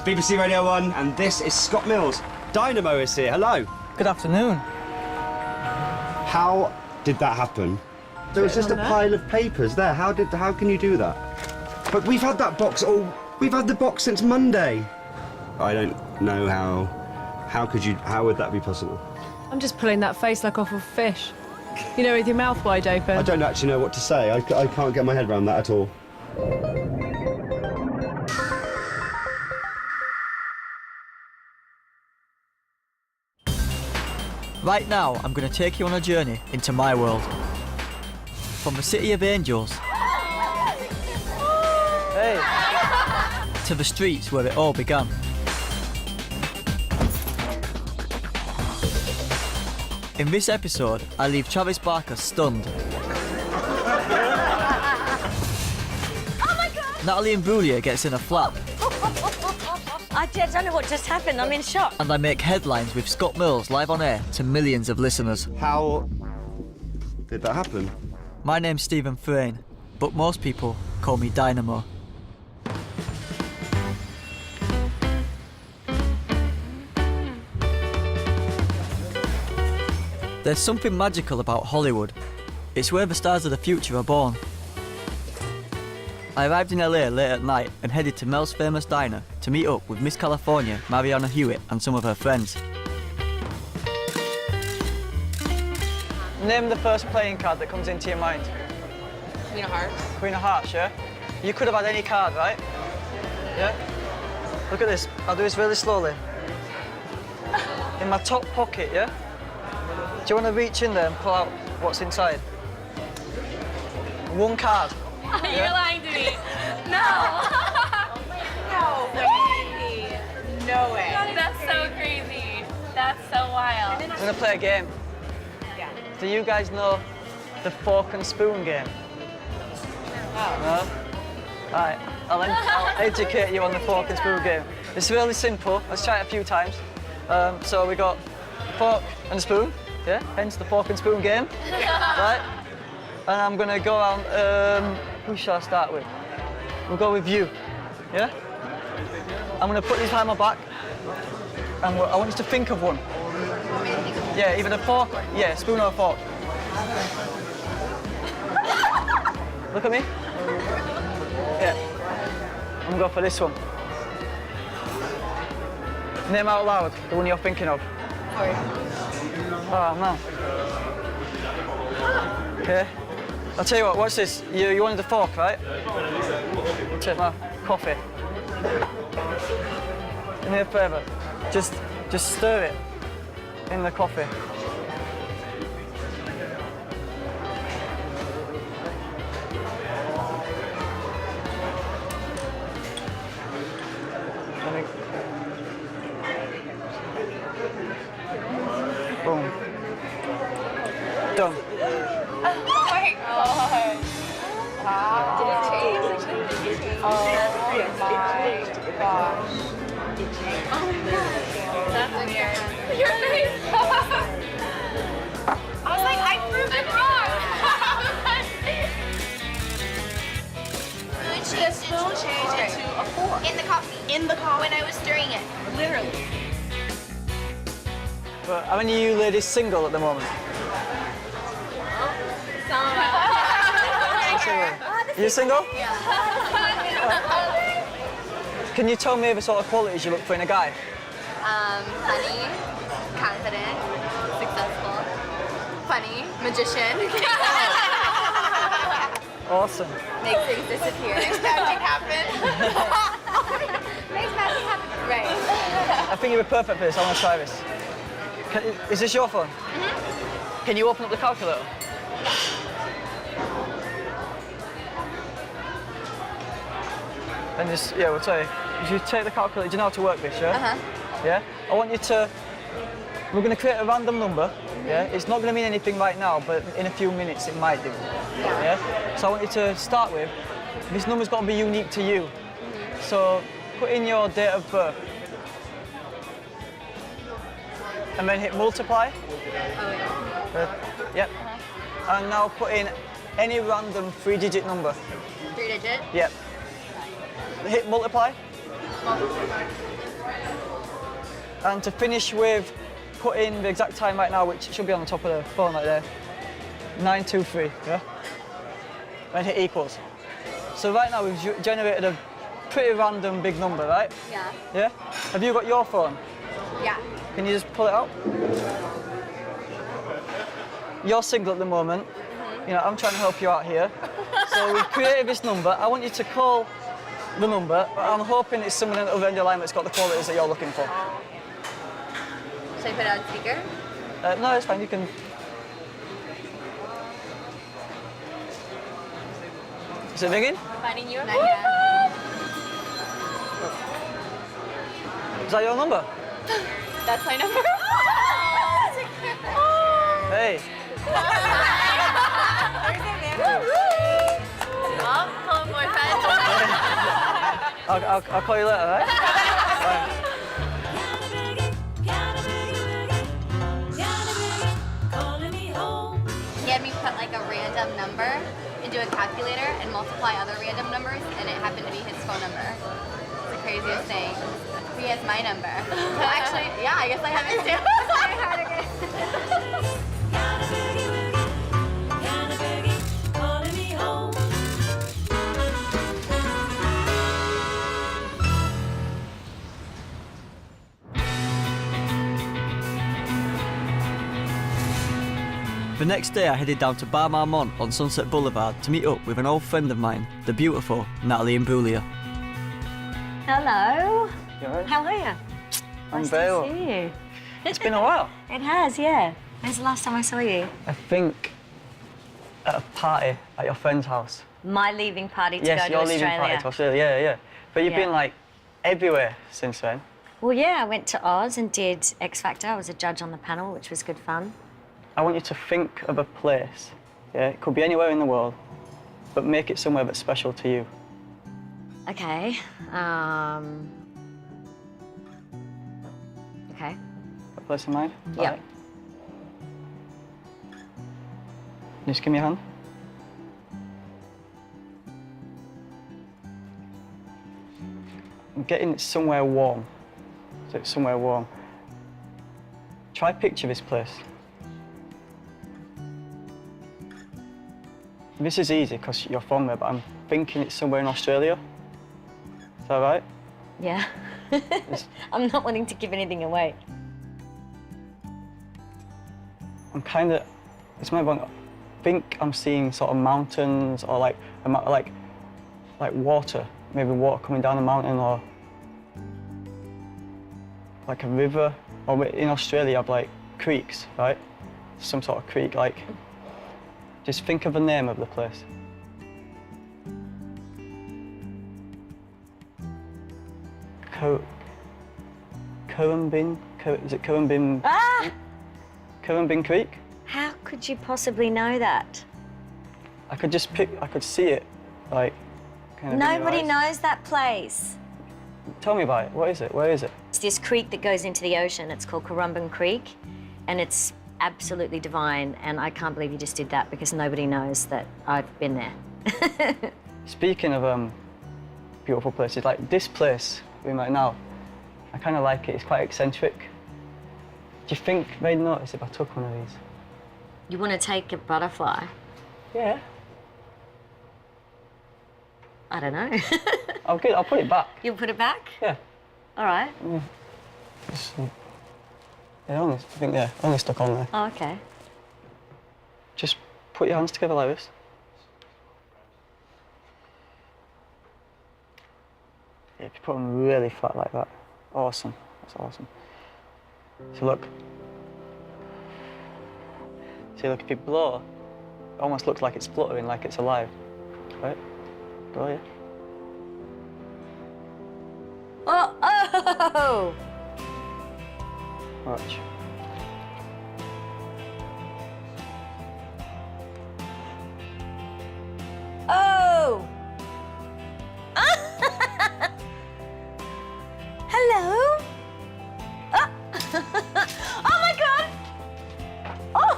BBC Radio 1, and this is Scott Mills. Dynamo is here. Hello. Good afternoon. How did that happen? There was just a pile of papers there. How can you do that? But we've had that box we've had the box since Monday. I don't know how would that be possible? I'm just pulling that face like off a fish. You know, with your mouth wide open. I don't actually know what to say. I can't get my head around that at all. Right now, I'm going to take you on a journey into my world. From the City of Angels to the streets where it all began. In this episode, I leave Travis Barker stunned. Oh my God! Natalie Imbruglia gets in a flat. I don't know what just happened. I'm in shock. And I make headlines with Scott Mills live on air to millions of listeners. How did that happen? My name's Stephen Frayne, but most people call me Dynamo. There's something magical about Hollywood. It's where the stars of the future are born. I arrived in LA late at night and headed to Mel's famous diner to meet up with Miss California, Mariana Hewitt, and some of her friends. Name the first playing card that comes into your mind. Queen of Hearts. Queen of Hearts, yeah? You could have had any card, right? Yeah? Look at this. I'll do this really slowly. In my top pocket, yeah? Do you want to reach in there and pull out what's inside? One card. You're lying to me. No. No way. No way. That's so crazy. That's so wild. I'm going to play a game. Yeah. Do you guys know the fork and spoon game? No? All right, I'll educate you on the fork and spoon game. It's really simple. Let's try it a few times. So we got fork and spoon, yeah? Hence the fork and spoon game, right? And I'm gonna go around, who shall I start with? We'll go with you, yeah? I'm gonna put these behind my back, and I want you to think of one. Yeah, either a fork, yeah, spoon or a fork. Look at me. Yeah. I'm gonna go for this one. Name out loud the one you're thinking of. Sorry. Oh, man. Okay. I'll tell you what, watch this. You wanted a fork, right? Take my coffee. Do me a favour. Just stir it in the coffee. Boom. Done. Oh my God. Wow. Did it change? Oh my gosh. Oh my God. That's weird. Your face. I was like, I proved it wrong. The spoon changed into a fork. In the coffee. In the coffee. When I was stirring it. Literally. But how many of you ladies single at the moment? You single? Yeah. Can you tell me the sort of qualities you look for in a guy? Funny, confident, successful, funny, magician. Awesome. Makes things disappear. Makes magic happen. Makes magic happen. Right. I think you're perfect for this. I want to try this. Is this your phone? Mm-hmm. Can you open up the calculator? And just, yeah, we'll tell you. If you take the calculator, do you know how to work this, yeah? Uh-huh. Yeah? I want you to, we're going to create a random number, yeah? It's not going to mean anything right now, but in a few minutes it might do. Yeah? So I want you to start with, this number's got to be unique to you. Mm-hmm. So put in your date of birth. And then hit multiply. Oh, yeah. Yep. And now put in any random 3-digit number. 3-digit? Yep. Hit multiply. And to finish with, put in the exact time right now, which should be on the top of the phone right there. 923, yeah? And hit equals. So right now we've generated a pretty random big number, right? Yeah. Yeah? Have you got your phone? Yeah. Can you just pull it out? You're single at the moment. You know, I'm trying to help you out here. So we've created this number. I want you to call the number. I'm hoping it's someone on the other end of the line that's got the qualities that you're looking for. Should I put it on speaker? No, it's fine. You can. Is it ringing? Finding you? Not yet. Is that your number? That's my number. Hey. I'll call you later, all right? Bye. He had me put like a random number into a calculator and multiply other random numbers, and it happened to be his phone number. It's the craziest thing. He has my number. So actually, yeah, I guess I have it too. I had it. The next day I headed down to Bar Marmont on Sunset Boulevard to meet up with an old friend of mine, the beautiful Natalie Imbruglia. Hello. You alright? How are you? I'm Nice very to well. see you. It's been a while. It has, yeah. When's the last time I saw you? I think at a party at your friend's house. My leaving party to Yes, go to your Australia. leaving party to Australia, yeah. But you've Yeah. been like everywhere since then. Well, yeah, I went to Oz and did X Factor. I was a judge on the panel, which was good fun. I want you to think of a place, yeah? It could be anywhere in the world, but make it somewhere that's special to you. Okay. Okay. A place in mind? Yep. Alright. Just give me a hand. I'm getting it somewhere warm. So it's somewhere warm. Try picture this place. This is easy because you're from there, but I'm thinking it's somewhere in Australia. Is that right? Yeah. I'm not wanting to give anything away. I'm kind of, it's my wrong. I think I'm seeing sort of mountains or like water, maybe water coming down a mountain or like a river. Or in Australia, you have like creeks, right? Some sort of creek, like. Just think of the name of the place. Currumbin? Is it Currumbin? Ah! Currumbin Creek? How could you possibly know that? I could see it, like, kind of. Nobody knows that place. Tell me about it. What is it? Where is it? It's this creek that goes into the ocean. It's called Currumbin Creek, and it's absolutely divine. And I can't believe you just did that because nobody knows that I've been there. Speaking of beautiful places, like this place we're in right now, I kind of like it. It's quite eccentric. Do you think they'd notice if I took one of these? You want to take a butterfly? Yeah. I don't know. I'll put it back. You'll put it back? Yeah. All right. I think they're only stuck on there. Oh, okay. Just put your hands together like this. Yeah, if you put them really flat like that. Awesome. That's awesome. So look. See, look, if you blow, it almost looks like it's fluttering, like it's alive. Right? Go, yeah. Oh! Oh! Watch. Oh! Hello? Oh. Oh my God! Oh!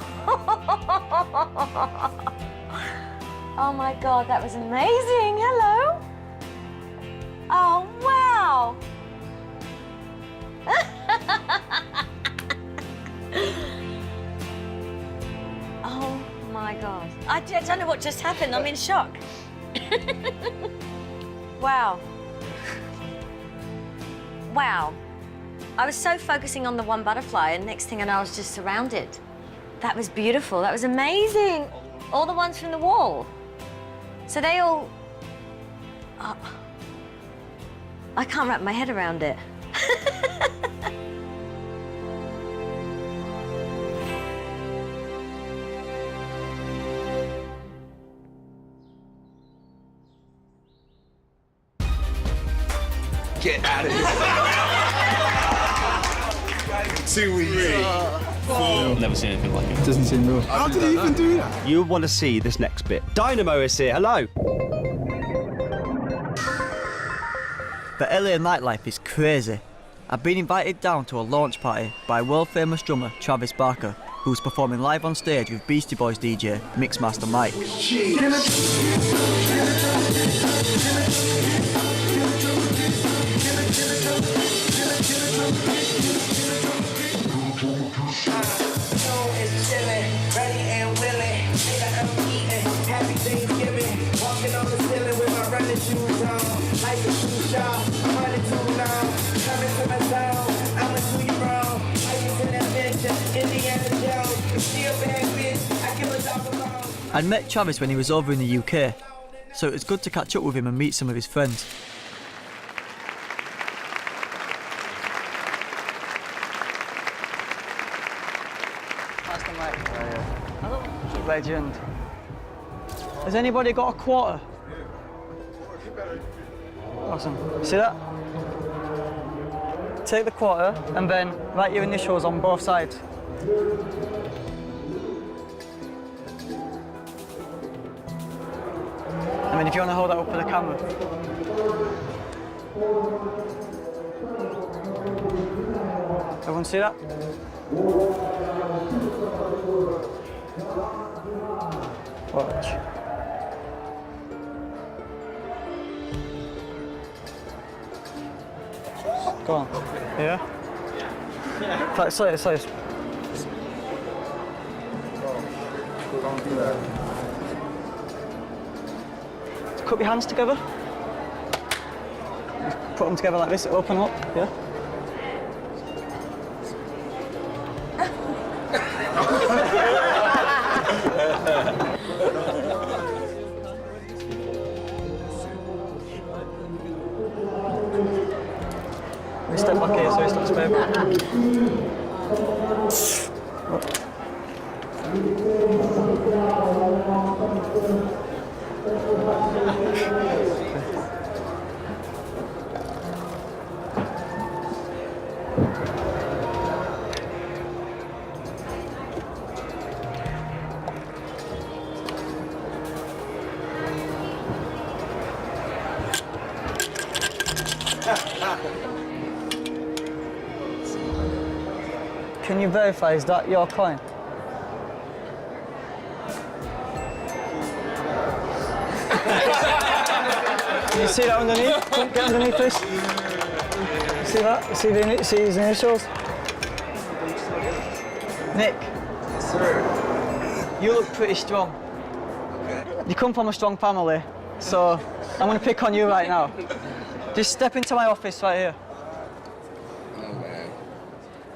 Oh my God, that was amazing. Hello? Oh, wow. I don't know what just happened. I'm in shock. Wow. Wow. I was so focusing on the one butterfly, and next thing I know, I was just surrounded. That was beautiful. That was amazing. All the ones from the wall. So they all... Oh. I can't wrap my head around it. Get out of here. 2 weeks. Never seen anything like it. Doesn't seem real. How did he even do that? You want to see this next bit. Dynamo is here. Hello. The LA nightlife is crazy. I've been invited down to a launch party by world-famous drummer Travis Barker, who's performing live on stage with Beastie Boys DJ Mixmaster Mike. I met Travis when he was over in the UK, so it was good to catch up with him and meet some of his friends. Master Mike. Legend. Has anybody got a quarter? Awesome. See that? Take the quarter and then write your initials on both sides. I mean, if you want to hold that up for the camera. Everyone see that? Watch. Go on. Yeah? Sorry. Cup your hands together. Put them together like this, open up, yeah? We step back here so he stops moving. Can you verify, is that your coin? Can you see that underneath? Get underneath this. See that? See his initials? Nick. Yes, sir. You look pretty strong. Okay. You come from a strong family, so I'm going to pick on you right now. Just step into my office right here. Oh, man.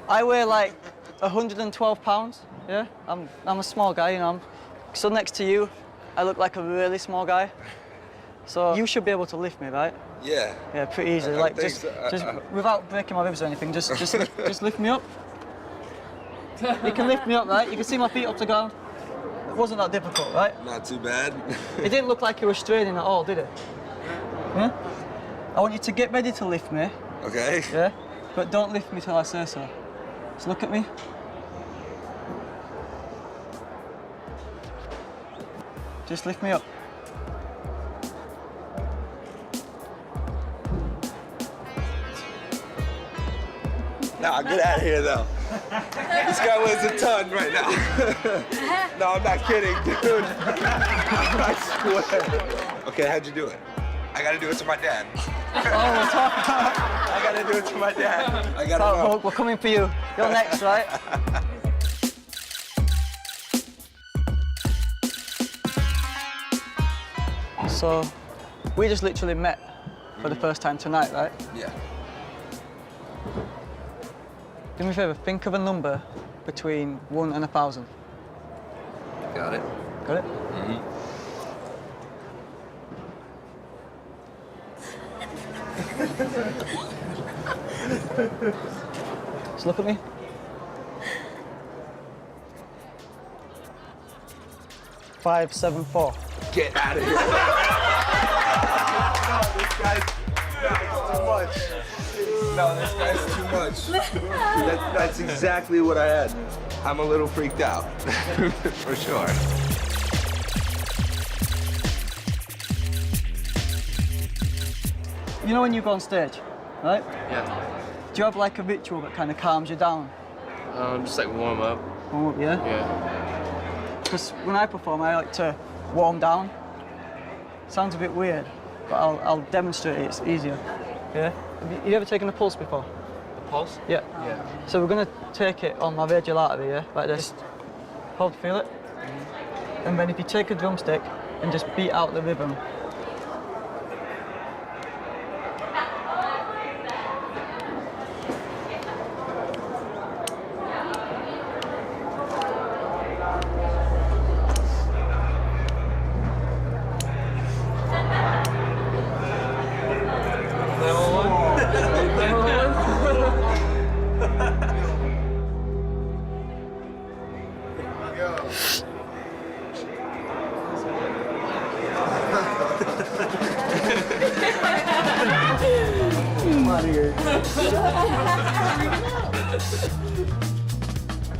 I weigh like 112 pounds, yeah? I'm a small guy, you know. I'm stood next to you. I look like a really small guy. So you should be able to lift me, right? Yeah. Yeah, pretty easily. Like just without breaking my ribs or anything, just lift me up. You can lift me up, right? You can see my feet up to ground. It wasn't that difficult, right? Not too bad. It didn't look like you were straining at all, did it? Yeah? I want you to get ready to lift me. Okay. Yeah? But don't lift me till I say so. Just look at me. Just lift me up. Nah, get out of here though. This guy weighs a ton right now. No, I'm not kidding, dude. I swear. Okay, how'd you do it? I gotta do it to my dad. I gotta do it to my dad. I gotta know. We're coming for you. You're next, right? So, we just literally met for the first time tonight, right? Yeah. Do me a favour, think of a number between 1 and 1,000. Got it. Got it? Just look at me. Five, 7, 4. Get out of here. No, this guy's too much. That's exactly what I had. I'm a little freaked out, for sure. You know when you go on stage, right? Yeah. Do you have like a ritual that kind of calms you down? Just like warm up. Warm up, yeah? Yeah. Because when I perform, I like to warm down. Sounds a bit weird, but I'll demonstrate it. It's easier. Yeah? Have you ever taken a pulse before? A pulse? Yeah. Yeah. So we're gonna take it on my radial artery, yeah? Like this. Hold, feel it. And then if you take a drumstick and just beat out the rhythm.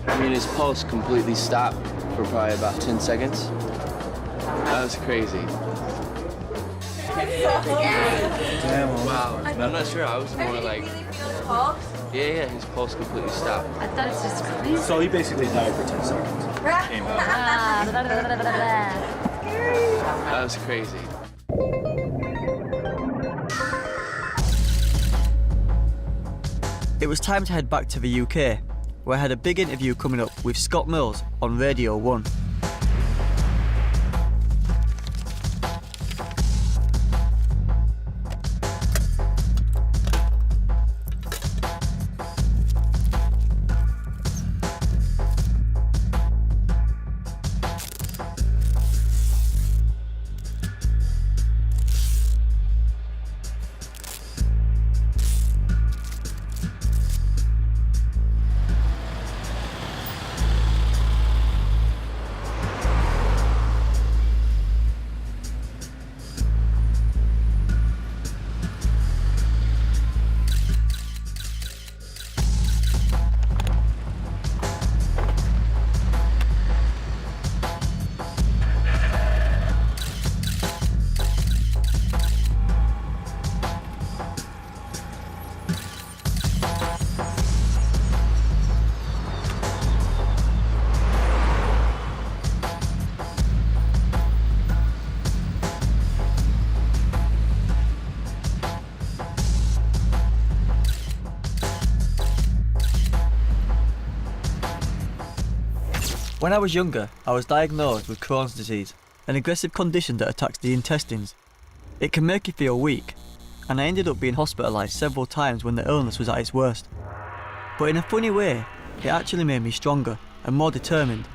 I mean, his pulse completely stopped for probably about 10 seconds. That was crazy. Wow. I'm not sure. I was more like. Yeah, his pulse completely stopped. I thought it's just crazy. So he basically died for 10 seconds. Came out. That was crazy. It was time to head back to the UK, where I had a big interview coming up with Scott Mills on Radio 1. When I was younger, I was diagnosed with Crohn's disease, an aggressive condition that attacks the intestines. It can make you feel weak, and I ended up being hospitalised several times when the illness was at its worst. But in a funny way, it actually made me stronger and more determined.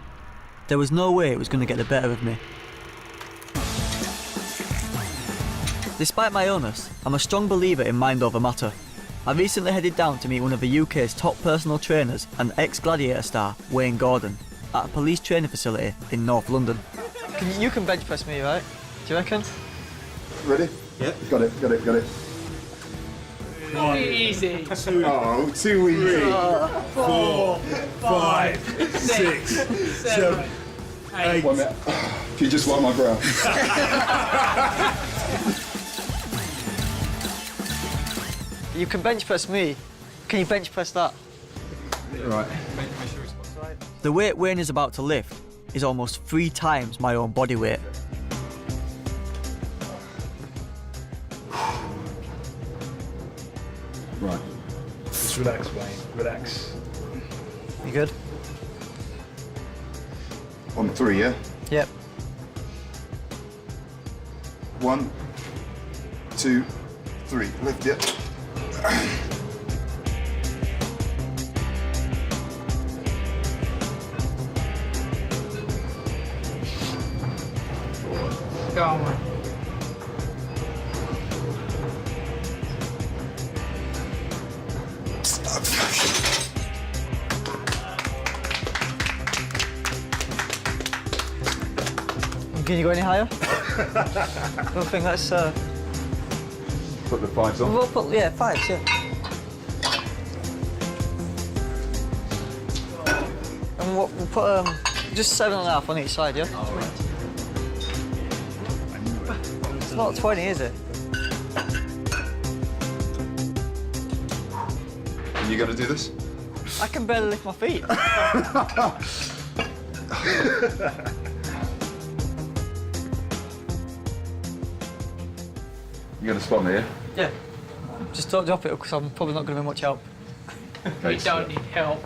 There was no way it was going to get the better of me. Despite my illness, I'm a strong believer in mind over matter. I recently headed down to meet one of the UK's top personal trainers and ex-Gladiator star, Wayne Gordon, at a police training facility in North London. You can bench press me, right? Do you reckon? Ready? Yep. Got it. Easy. Oh, too easy. 4, 5, 6, 7, 8. 1 minute. Can you just wipe my brow? You can bench press me. Can you bench press that? Right. The weight Wayne is about to lift is almost 3 times my own body weight. Right. Just relax, Wayne. Relax. You good? On 3, yeah? Yep. 1, 2, 3. Lift it. Go on. Can you go any higher? I don't think that's. Put the 5s on. We'll put 5s, yeah. And we'll put just 7.5 on each side, yeah. It's not 20, is it? You gonna do this? I can barely lift my feet. You gonna spot me, yeah? Yeah. Just don't drop it because I'm probably not going to be much help. We don't need help.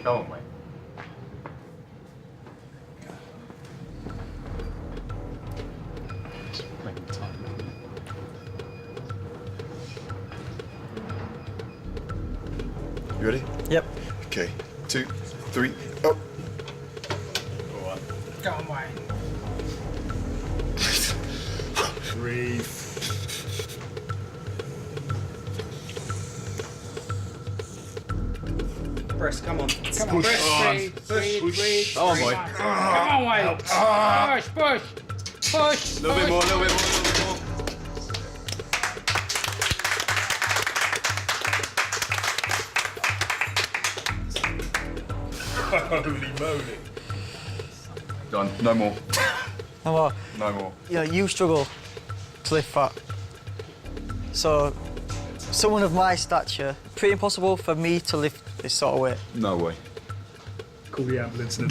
Go on, mate. You ready? Yep. Okay, 2, 3, up. Go on, Wayne. Breathe. Press, come on. Come on, press, breathe. Oh, boy. Come on, Wayne. Push. A little bit more, a little bit more. Holy moly. Done. No more. No more. No more. Yeah, you struggle to lift fat. So, someone of my stature, pretty impossible for me to lift this sort of weight. No way. Call the ambulance in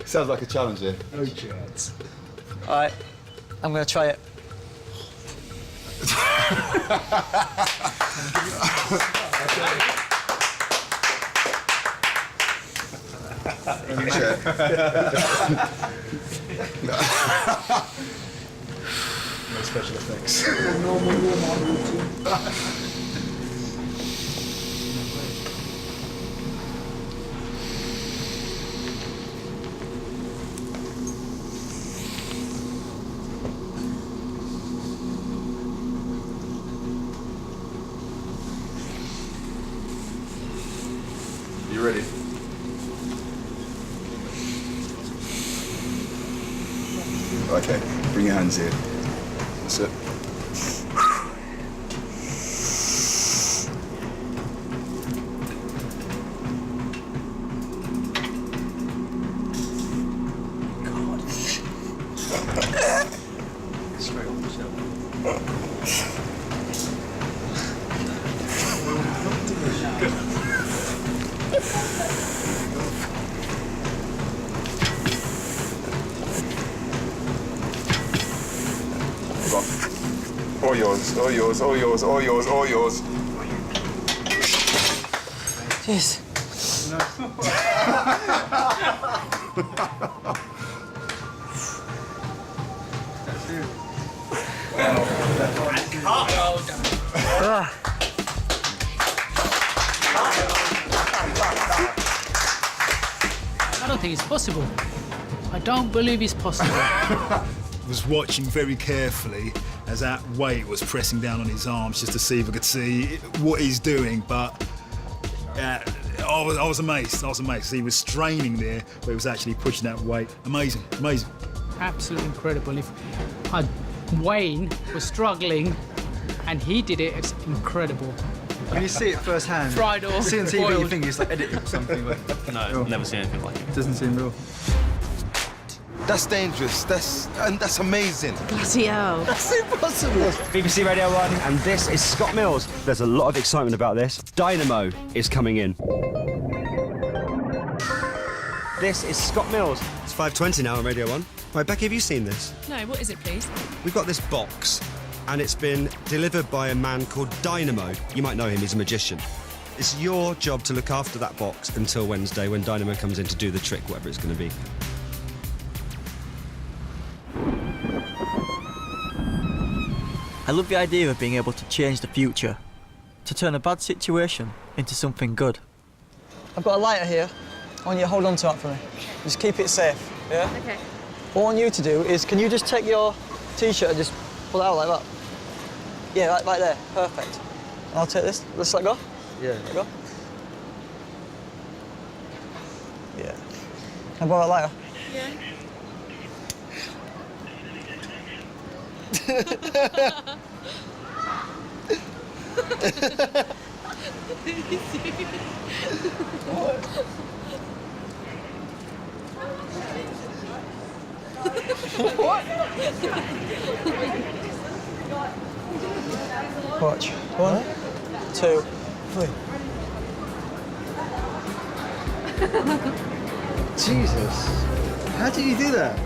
Sounds like a challenge here. No chance. All right, I'm going to try it. No special effects. You ready? Okay, bring your hands here. That's it. Straight on the shelf. All yours, all yours, all yours, all yours, all yours. Jeez. I don't think it's possible. I don't believe it's possible. Was watching very carefully as that weight was pressing down on his arms just to see if I could see what he's doing, but I was amazed. I was amazed. He was straining there, but he was actually pushing that weight. Amazing, amazing. Absolutely incredible. If Wayne was struggling and he did it, it's incredible. When you see it firsthand, Fried or see on TV, you boiled. think it's like edited or something, but No, I've never seen anything like it. doesn't seem real. That's dangerous. That's amazing. Bloody hell. That's impossible. BBC Radio 1, and this is Scott Mills. There's a lot of excitement about this. Dynamo is coming in. This is Scott Mills. It's 5:20 now on Radio 1. Right, Becky, have you seen this? No, what is it, please? We've got this box, and it's been delivered by a man called Dynamo. You might know him, he's a magician. It's your job to look after that box until Wednesday when Dynamo comes in to do the trick, whatever it's going to be. I love the idea of being able to change the future, to turn a bad situation into something good. I've got a lighter here. I want you to hold on to that for me. Just keep it safe, yeah? Okay. What I want you to do is, can you just take your T-shirt and just pull it out like that? Yeah, right there. Perfect. And I'll take this. Let's let go. Yeah. Let go. Yeah. Can I borrow that lighter? Yeah. Watch. 1, 2, 3. Jesus. How did you do that?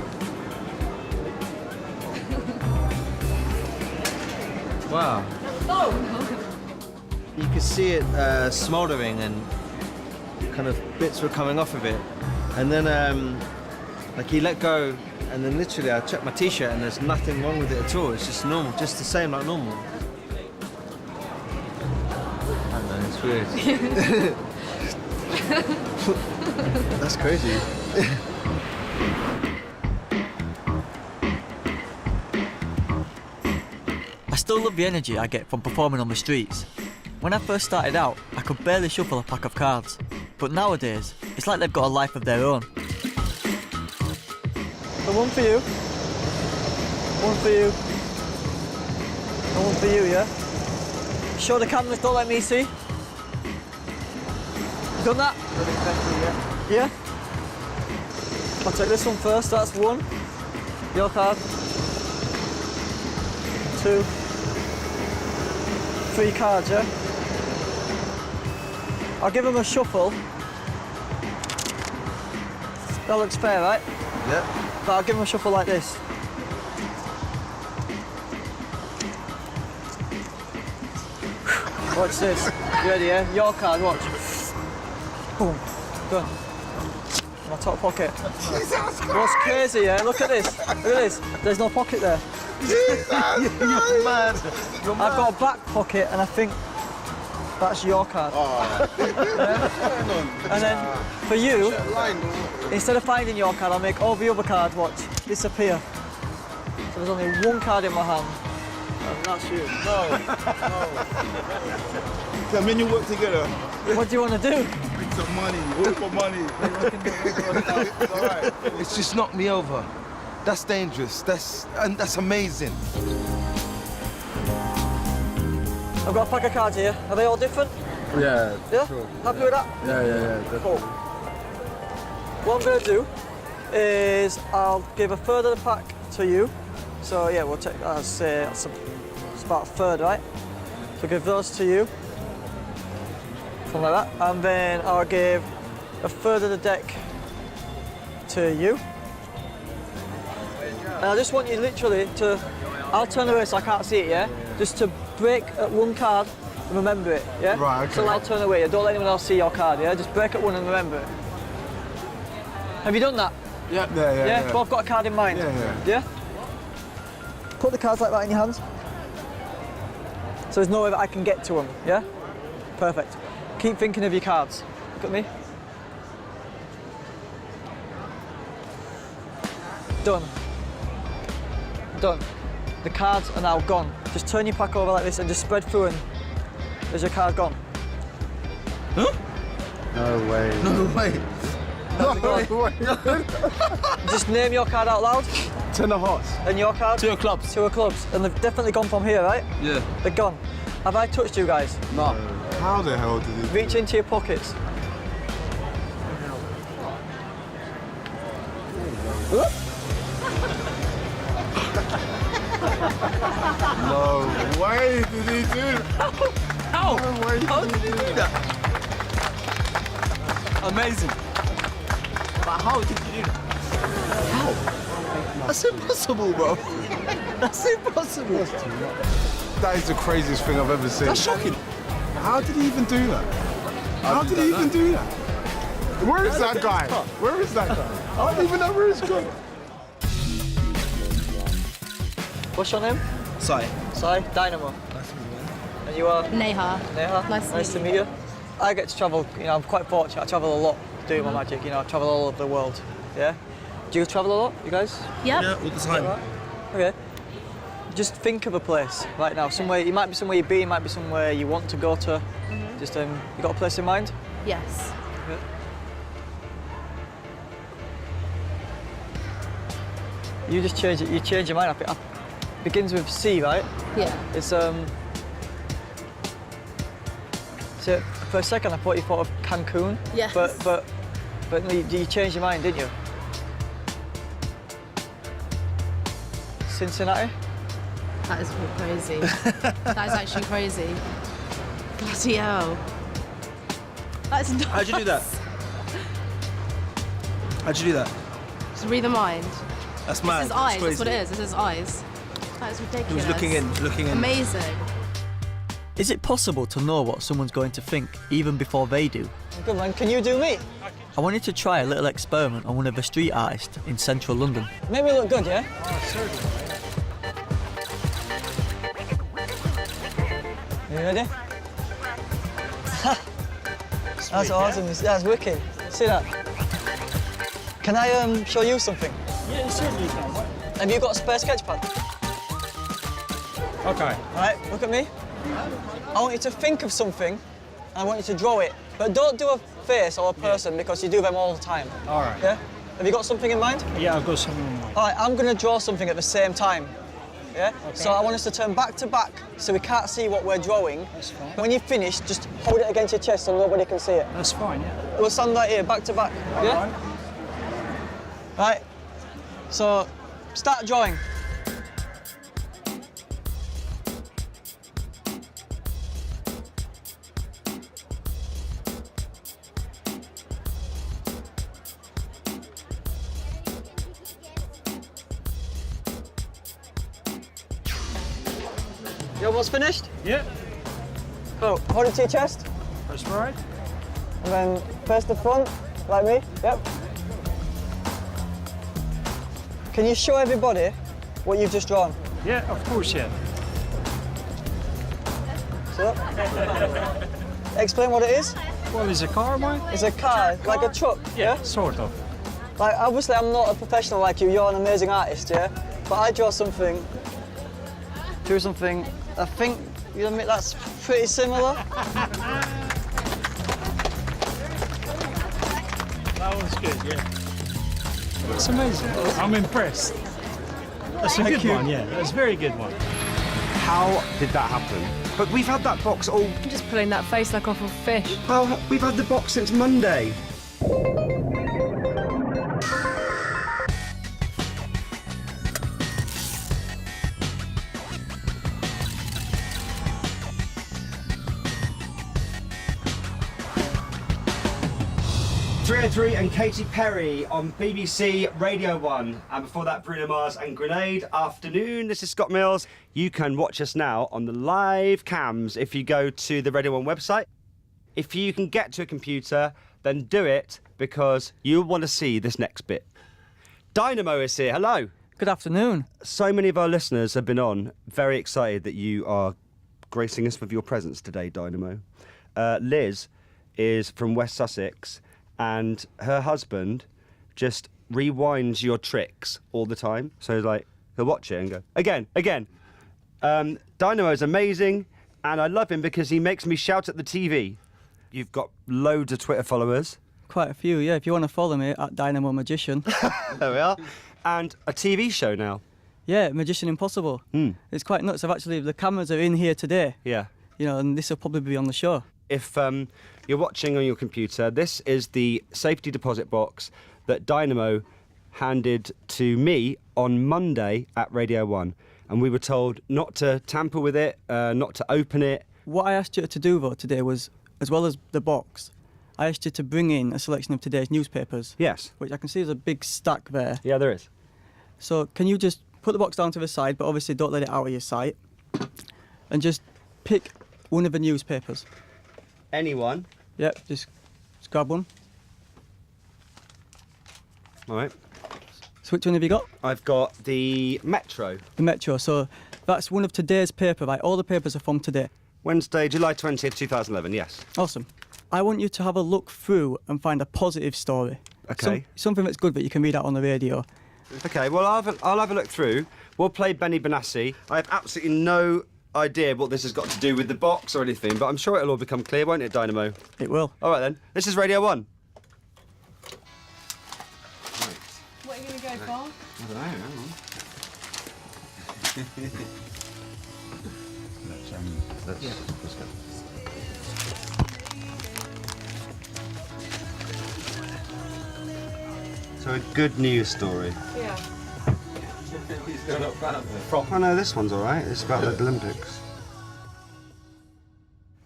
Wow. You could see it smouldering and kind of bits were coming off of it. And then like he let go and then literally I checked my T-shirt and there's nothing wrong with it at all. It's just normal, just the same like normal. I don't know, it's weird. That's crazy. I still love the energy I get from performing on the streets. When I first started out, I could barely shuffle a pack of cards. But nowadays, it's like they've got a life of their own. So one for you. One for you. And one for you, yeah? Show the cameras, don't let me see. You done that? Yeah? I'll take this one first, that's 1. Your card. 2. 3 cards, yeah? I'll give them a shuffle. That looks fair, right? Yeah. But I'll give them a shuffle like this. Watch this. You ready, yeah? Your card, watch. Boom. Done. My top pocket. What's crazy, yeah? Look at this. Look at this. There's no pocket there. You're mad. I've got a back pocket and I think that's your card. Yeah? And then for you, instead of finding your card, I'll make all the other cards, watch, disappear. So there's only one card in my hand. And that's you. No. Come in, you work together. What do you want to do? Make some money. Work for money. It's all right. It's just knocked me over. That's dangerous. That's amazing. I've got a pack of cards here. Are they all different? Yeah. Yeah? Sure. Happy with that? Yeah. Cool. What I'm going to do is I'll give a third of the pack to you. So yeah, we'll take that as it's about a third, right? So give those to you. Something like that. And then I'll give a third of the deck to you. And I just want you literally to, I'll turn away so I can't see it, yeah? Just to break at one card and remember it, yeah? Right, okay. So I'll turn away, don't let anyone else see your card, yeah? Just break at one and remember it. Have you done that? Yeah. Yeah? Well, I've got a card in mind. Yeah. Put the cards like that in your hands. So there's no way that I can get to them, yeah? Perfect. Keep thinking of your cards. Look at me. Done. Done. The cards are now gone. Just turn your pack over like this and just spread through and there's your card gone. Huh? No way. No way. No way. Just name your card out loud. 10 of hearts. And your card? 2 of clubs. 2 of clubs. And they've definitely gone from here, right? Yeah. They're gone. Have I touched you guys? No. How the hell did he? Reach into your pockets. No way did he do that? How? No way How did he do that? Amazing. But how did you do that? How? That's impossible, bro. That's impossible. That is the craziest thing I've ever seen. That's shocking. How did he even do that? How did he even do that? Where is that guy? Where is that guy? I don't even know where he's going. What's your name? Sai. Sai, Dynamo. Nice to meet you, man. And you are? Neha. Neha. Nice to meet meet you. I get to travel, I'm quite fortunate. I travel a lot doing my magic, I travel all over the world. Yeah? Do you travel a lot, you guys? Yep. Yeah, all the time. Right. Okay. Just think of a place right now. Somewhere, it might be somewhere you've been, it might be somewhere you want to go to. Just, you got a place in mind? Yes. Okay. You just change it. You change your mind. It begins with C, right? Yeah. It's So for a second, I thought you thought of Cancun. Yes. But you changed your mind, didn't you? Cincinnati. That is crazy. That is actually crazy. Bloody hell. That's nuts. How'd you do that? How'd you do that? Just read the mind. That's mad. This is eyes. That's what it is. This is eyes. That is ridiculous. He was looking in. Amazing. Is it possible to know what someone's going to think even before they do? Good man. Can you do me? I wanted to try a little experiment on one of the street artists in central London. Make me look good, yeah? You ready? That's awesome. That's wicked. See that? Can I show you something? Yeah, certainly can. Have you got a spare sketch pad? Okay. All right, look at me. I want you to think of something, and I want you to draw it. But don't do a face or a person because you do them all the time. All right. Yeah? Have you got something in mind? Yeah, I've got something in mind. All right, I'm going to draw something at the same time. Yeah? Okay. So I want us to turn back to back so we can't see what we're drawing. That's fine. When you finish, just hold it against your chest so nobody can see it. That's fine, yeah. We'll stand right here, back to back. Yeah? All right. Right. So, start drawing. You almost finished? Yeah. Cool. Hold it to your chest, That's right. and then face the front, like me. Yep. Can you show everybody what you've just drawn? Yeah, of course, yeah. So, explain what it is. Well, is a car, mate? It's a car, like a truck. Yeah. Sort of. Like, obviously, I'm not a professional like you. You're an amazing artist, yeah. But I draw something. Do something. I think you admit that's pretty similar. That was good, yeah. It's amazing. I'm impressed. That's a good one, yeah. That's a very good one. How did that happen? But we've had that box all. I'm just pulling that face like off of fish. Well, we've had the box since Monday. .303 and Katy Perry on BBC Radio 1. And before that, Bruno Mars and Grenade. Afternoon, this is Scott Mills. You can watch us now on the live cams if you go to the Radio 1 website. If you can get to a computer, then do it because you'll want to see this next bit. Dynamo is here. Hello. Good afternoon. So many of our listeners have been on. Very excited that you are gracing us with your presence today, Dynamo. Liz is from West Sussex, and her husband just rewinds your tricks all the time. So he's like, he'll watch it and go, again. Dynamo is amazing, and I love him because he makes me shout at the TV. You've got loads of Twitter followers. Quite a few, yeah. If you want to follow me, at Dynamo Magician. There we are. And a TV show now. Yeah, Magician Impossible. It's quite nuts. The cameras are in here today. Yeah. You know, and this will probably be on the show. If you're watching on your computer, this is the safety deposit box that Dynamo handed to me on Monday at Radio 1. And we were told not to tamper with it, not to open it. What I asked you to do, though, today was, as well as the box, I asked you to bring in a selection of today's newspapers. Yes. Which I can see is a big stack there. Yeah, there is. So can you just put the box down to the side, but obviously don't let it out of your sight, and just pick one of the newspapers. Anyone. Yep, just grab one. All right. So which one have you got? I've got the Metro. The Metro. So that's one of today's paper, right? All the papers are from today. Wednesday, July 20th, 2011, yes. Awesome. I want you to have a look through and find a positive story. Okay. Something that's good that you can read out on the radio. Okay, well, I'll have a look through. We'll play Benny Benassi. I have absolutely no idea what this has got to do with the box or anything, but I'm sure it'll all become clear, won't it, Dynamo? It will. All right, then. This is Radio 1. What are you going to go for? I don't know, hang on. Let's go. So a good news story. Yeah. Oh no, this one's all right. It's about the Olympics.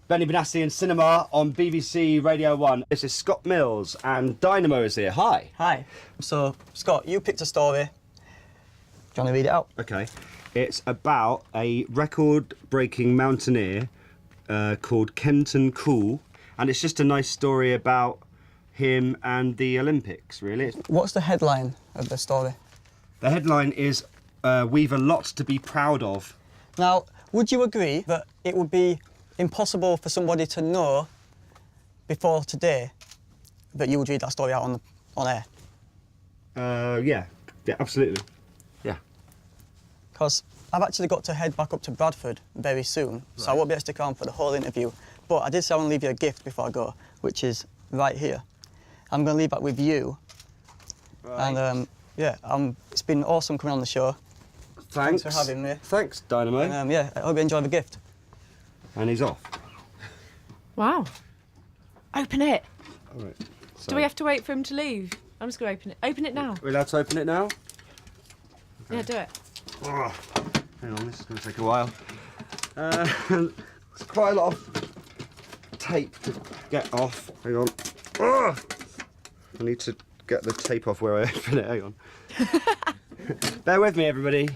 Benny Benassi in cinema on BBC Radio 1. This is Scott Mills and Dynamo is here. Hi. Hi. So, Scott, you picked a story. Do you want to read it out? Okay. It's about a record-breaking mountaineer called Kenton Cool, and it's just a nice story about him and the Olympics, really. What's the headline of the story? The headline is, we've a lot to be proud of. Now, would you agree that it would be impossible for somebody to know before today that you would read that story out on air? Yeah, absolutely. Yeah. Because I've actually got to head back up to Bradford very soon, so I won't be able to stick around for the whole interview. But I did say I want to leave you a gift before I go, which is right here. I'm going to leave that with you. Right. And yeah, it's been awesome coming on the show. Thanks for having me. Thanks, Dynamo. And, yeah, I hope you enjoy the gift. And he's off. Wow. Open it. All right. So Do we have to wait for him to leave? I'm just going to open it. Open it now. We're allowed to open it now? Okay. Yeah, do it. Oh, hang on, this is going to take a while. It's quite a lot of tape to get off. Hang on. Oh, I need to get the tape off where I open it. Hang on. Bear with me, everybody.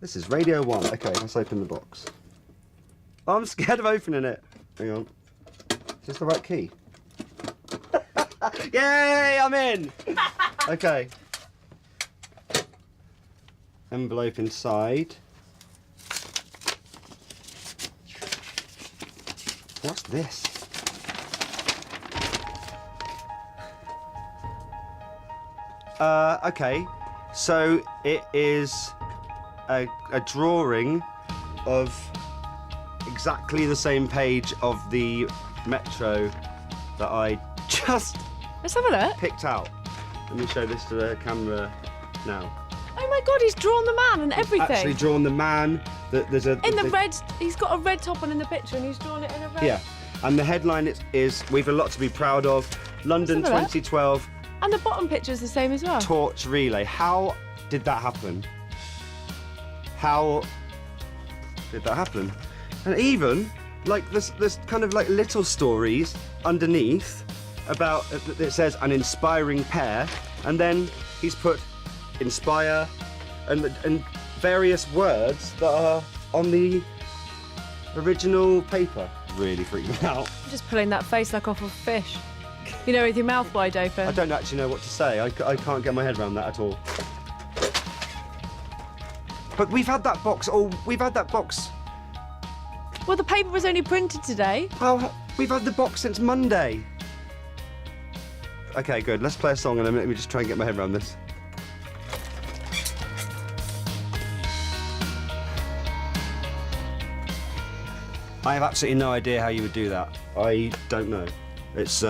This is Radio 1. Okay, let's open the box. Oh, I'm scared of opening it. Hang on. Is this the right key? Yay, I'm in! Okay. Envelope inside. What's this? Okay, so it is a drawing of exactly the same page of the Metro that I just Let's have a look. picked out. Let me show this to the camera now. Oh my God, he's drawn the man and everything. Actually drawn the man. There's a in the red, he's got a red top on in the picture and he's drawn it in a red. Yeah, and the headline is "We've a lot to be proud of." London Let's have a look. 2012 And the bottom picture's the same as well. torch relay. How did that happen? How did that happen? And even like there's kind of like little stories underneath about it says an inspiring pair, and then he's put inspire and various words that are on the original paper. Really freaked me out. I'm just pulling that face like off of fish. You know, with your mouth wide open. I don't actually know what to say. I can't get my head around that at all. But we've had that box Well, the paper was only printed today. Oh, we've had the box since Monday. Okay, good. Let's play a song and let me just try and get my head around this. I have absolutely no idea how you would do that. I don't know. It's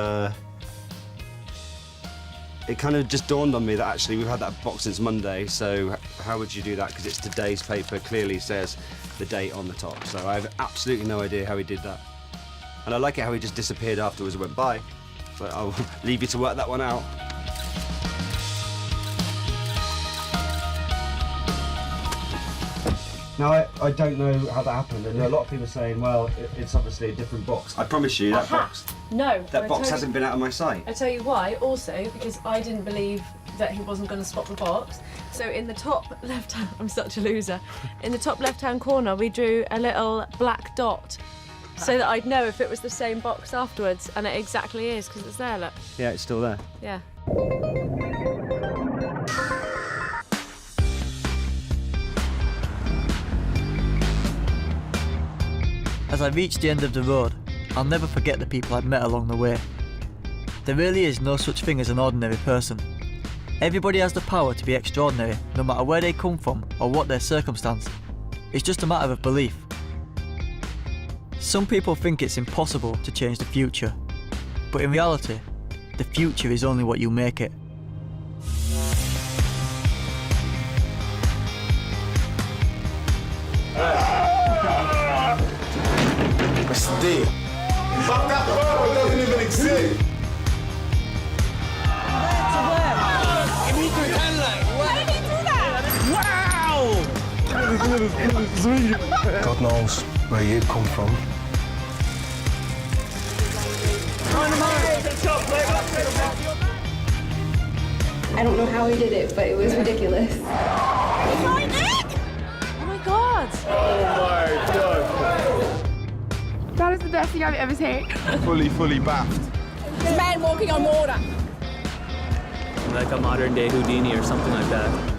it kind of just dawned on me that actually we've had that box since Monday, so how would you do that? Because it's today's paper, clearly says the date on the top. So I have absolutely no idea how he did that. And I like it how he just disappeared afterwards and went bye. But I'll leave you to work that one out. Now, I don't know how that happened, and a lot of people are saying, well, it's obviously a different box. I promise you, that box No. that box hasn't been out of my sight. I tell you why, also, because I didn't believe that he wasn't going to spot the box. So in the top left-hand, I'm such a loser. In the top left-hand corner, we drew a little black dot so that I'd know if it was the same box afterwards, and it exactly is, because it's there, look. Yeah, it's still there. Yeah. As I reached the end of the road, I'll never forget the people I'd met along the way. There really is no such thing as an ordinary person. Everybody has the power to be extraordinary, no matter where they come from or what their circumstance. It's just a matter of belief. Some people think it's impossible to change the future, but in reality, the future is only what you make it. That's the deal. Fuck that bird, it doesn't even exist. God knows where you come from. I don't know how he did it, but it was ridiculous. Oh my God! That is the best thing I've ever seen. Fully baffed. It's a man walking on water. Like a modern day Houdini or something like that.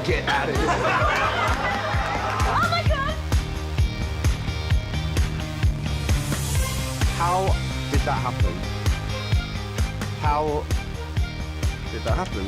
Get out of here. Oh my God! How did that happen? How did that happen?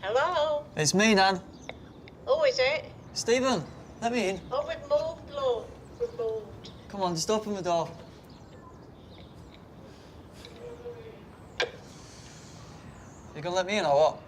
Hello? It's me, Nan. Who is it? Stephen, let me in. Oh, we've moved, love. We've moved. Come on, just open the door. You gonna let me in or what?